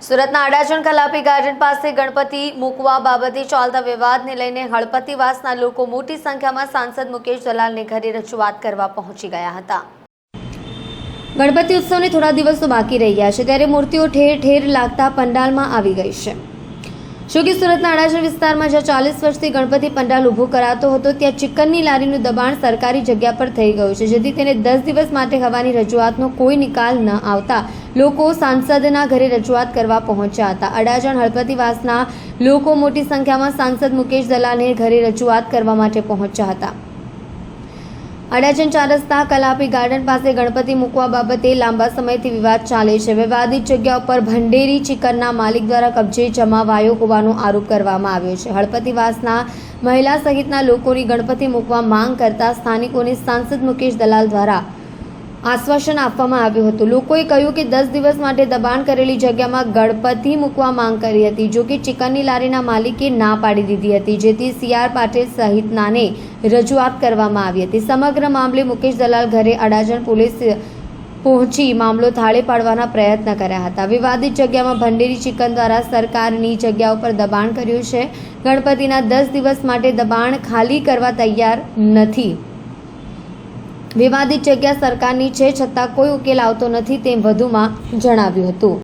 સુરતના અડાજણ કલાપી ગાર્ડન પાસે ગણપતિ મૂકવા બાબતે ચાલતા વિવાદને લઈને હળપતિવાસના લોકો મોટી સંખ્યામાં સાંસદ મુકેશ દલાલને ઘરે રજૂઆત કરવા પહોંચી ગયા હતા। ગણપતિ ઉત્સવને થોડા દિવસો બાકી રહ્યા છે ત્યારે મૂર્તિઓ ઠેર ઠેર લાગતા પંડાલમાં આવી ગઈ છે। જોકે સુરતના અડાજણ વિસ્તારમાં જ્યાં 40 વર્ષથી ગણપતિ પંડાલ ઊભો કરાતો હતો ત્યાં ચિકનની લારીનું દબાણ સરકારી જગ્યા પર થઈ ગયું છે, જેથી તેને 10 દિવસ માટે હવાની રજૂઆતનો કોઈ નિકાલ ન આવતા લોકો સાંસદના ઘરે રજૂઆત કરવા પહોંચ્યા હતા। અડાજણ હળપતિવાસના લોકો મોટી સંખ્યામાં સાંસદ મુકેશ દલાલને ઘરે રજૂઆત કરવા માટે પહોંચ્યા હતા। અડાજણ 4 રસ્તા કલાપી ગાર્ડન પાસે ગણપતિ મૂકવા બાબતે લાંબા સમયથી વિવાદ ચાલે છે। વિવાદિત જગ્યા ઉપર ભંડેરી ચિકનના માલિક દ્વારા કબજે જમાવાયો હોવાનો આરોપ કરવામાં આવ્યો છે। હળપતિવાસના મહિલા સહિતના લોકોની ગણપતિ મૂકવા માંગ કરતા સ્થાનિકોને સાંસદ મુકેશ દલાલ દ્વારા આશ્વાસન આપવામાં આવ્યું હતું। લોકોએ કહ્યું કે 10 દિવસ માટે દબાણ કરેલી જગ્યામાં ગણપતિ મૂકવા માંગ કરી હતી, જો કે ચિકનની લારીના માલિકે ના પાડી દીધી હતી, જેથી CR પાટીલ સહિતનાને રજૂઆત કરવામાં આવી હતી। સમગ્ર મામલે મુકેશ દલાલ ઘરે અડાજણ પોલીસ પહોંચી મામલો થાળે પાડવાના પ્રયત્ન કર્યા હતા। વિવાદિત જગ્યામાં ભંડેરી ચિકન દ્વારા સરકારની જગ્યા ઉપર દબાણ કર્યું છે। ગણપતિના 10 દિવસ માટે દબાણ ખાલી કરવા તૈયાર નથી। વિવાદિત જગ્યા સરકારની છે, છતાં કોઈ ઉકેલ આવતો નથી તેમ વધુમાં જણાવ્યું હતું।